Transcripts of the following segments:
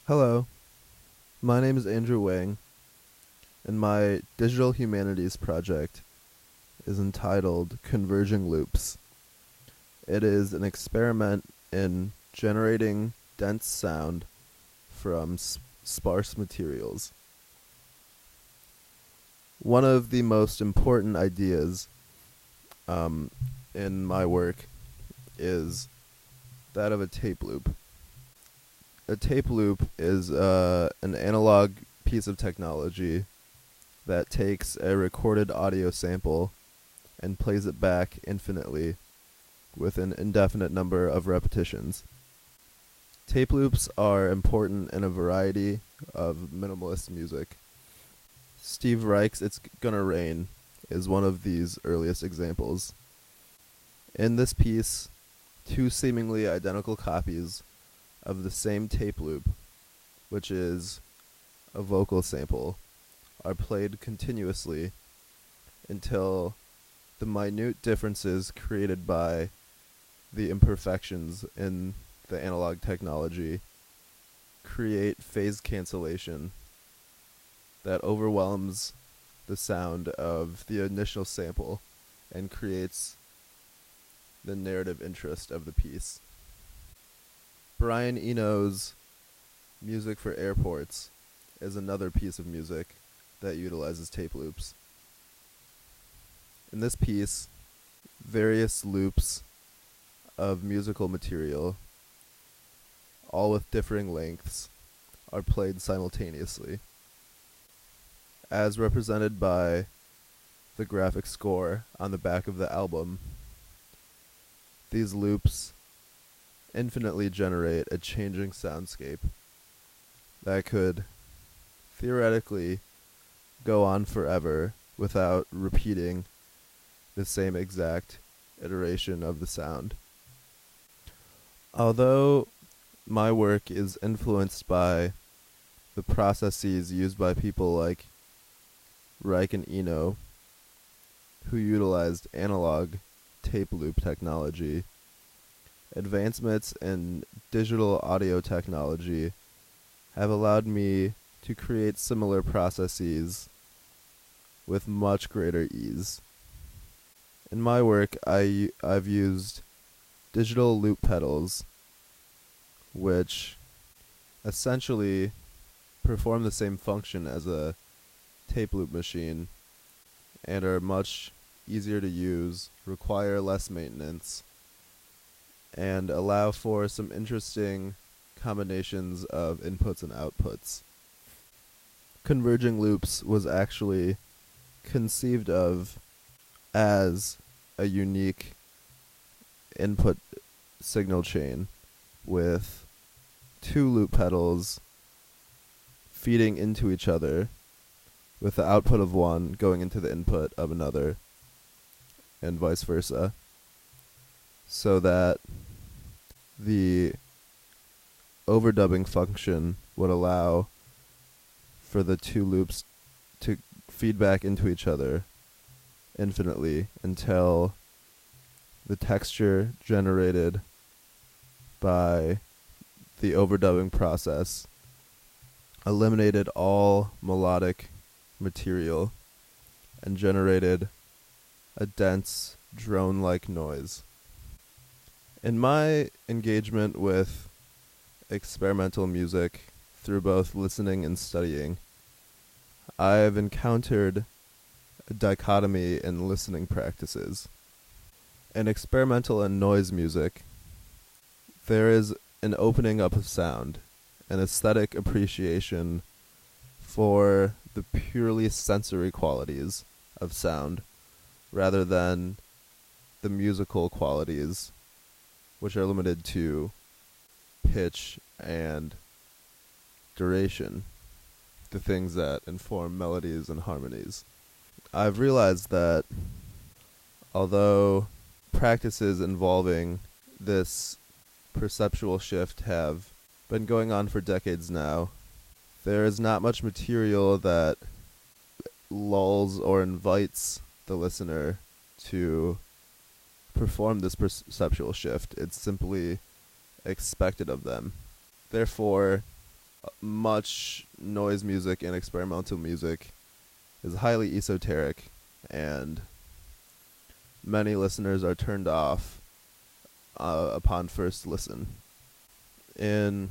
Hello, my name is Andrew Wang, and my digital humanities project is entitled Converging Loops. It is an experiment in generating dense sound from sparse materials. One of the most important ideas in my work is that of a tape loop. A tape loop is an analog piece of technology that takes a recorded audio sample and plays it back infinitely with an indefinite number of repetitions. Tape loops are important in a variety of minimalist music. Steve Reich's It's Gonna Rain is one of these earliest examples. In this piece, two seemingly identical copies of the same tape loop, which is a vocal sample, are played continuously until the minute differences created by the imperfections in the analog technology create phase cancellation that overwhelms the sound of the initial sample and creates the narrative interest of the piece. Brian Eno's Music for Airports is another piece of music that utilizes tape loops. In this piece, various loops of musical material, all with differing lengths, are played simultaneously, as represented by the graphic score on the back of the album. These loops infinitely generate a changing soundscape that could theoretically go on forever without repeating the same exact iteration of the sound. Although my work is influenced by the processes used by people like Reich and Eno, who utilized analog tape loop technology, advancements in digital audio technology have allowed me to create similar processes with much greater ease. In my work, I've used digital loop pedals, which essentially perform the same function as a tape loop machine and are much easier to use, require less maintenance, and allow for some interesting combinations of inputs and outputs. Converging loops was actually conceived of as a unique input signal chain with two loop pedals feeding into each other, with the output of one going into the input of another, and vice versa, so that the overdubbing function would allow for the two loops to feed back into each other infinitely until the texture generated by the overdubbing process eliminated all melodic material and generated a dense drone-like noise. In my engagement with experimental music through both listening and studying, I have encountered a dichotomy in listening practices. In experimental and noise music, there is an opening up of sound, an aesthetic appreciation for the purely sensory qualities of sound, rather than the musical qualities, which are limited to pitch and duration, the things that inform melodies and harmonies. I've realized that although practices involving this perceptual shift have been going on for decades now, there is not much material that lulls or invites the listener to perform this perceptual shift. It's simply expected of them. Therefore, much noise music and experimental music is highly esoteric, and many listeners are turned off upon first listen. In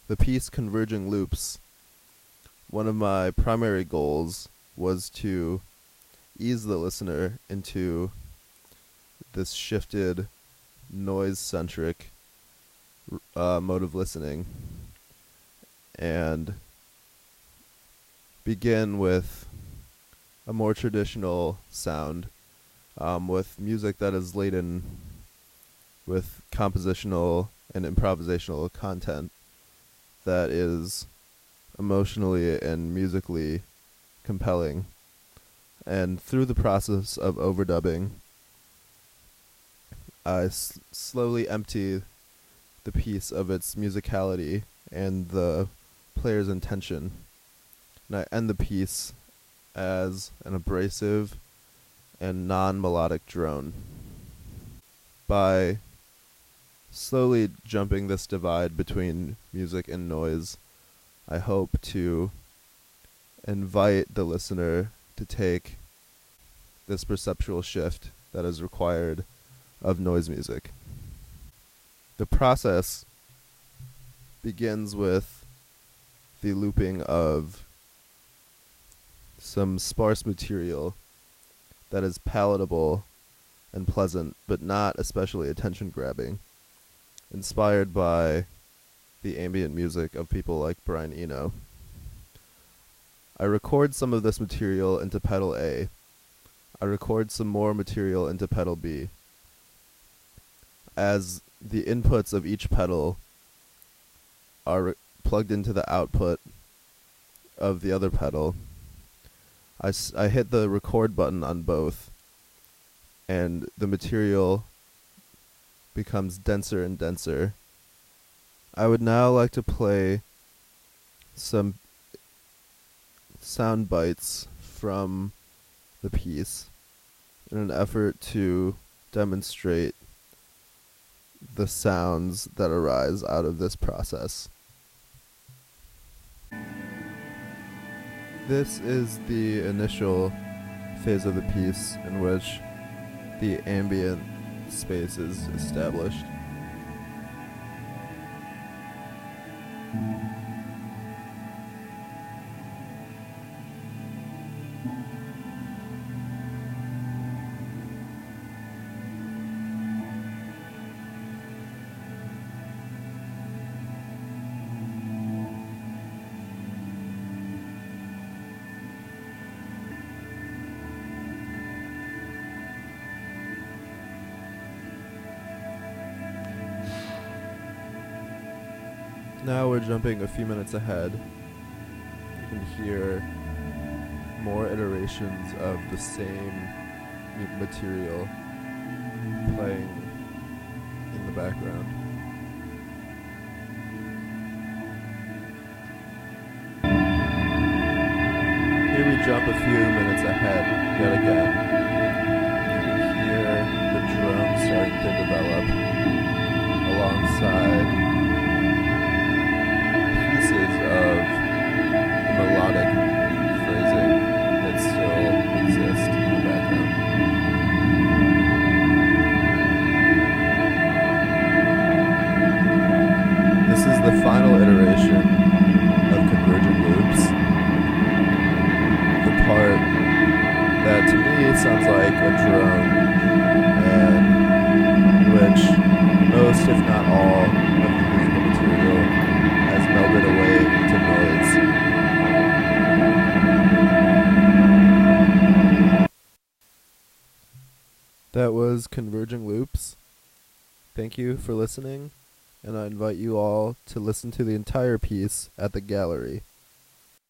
the piece Converging Loops, one of my primary goals was to ease the listener into this shifted, noise-centric mode of listening, and begin with a more traditional sound, with music that is laden with compositional and improvisational content that is emotionally and musically compelling. And through the process of overdubbing, I slowly empty the piece of its musicality and the player's intention. And I end the piece as an abrasive and non-melodic drone. By slowly jumping this divide between music and noise, I hope to invite the listener to take this perceptual shift that is required of noise music. The process begins with the looping of some sparse material that is palatable and pleasant, but not especially attention-grabbing, inspired by the ambient music of people like Brian Eno. I record some of this material into pedal A. I record some more material into pedal B. As the inputs of each pedal are plugged into the output of the other pedal, I hit the record button on both, and the material becomes denser and denser. I would now like to play some sound bites from the piece in an effort to demonstrate the sounds that arise out of this process. This is the initial phase of the piece in which the ambient space is established. Now we're jumping a few minutes ahead. You can hear more iterations of the same material playing in the background. Here we jump a few minutes ahead yet again. You can hear the drone starting to develop alongside pieces of the melodic phrasing that still exist in the background. This is the final iteration of Converging Loops. The part that to me sounds like a drone, and which most, if not all, of the musical material has melded away into noise. That was Converging Loops. Thank you for listening, and I invite you all to listen to the entire piece at the gallery.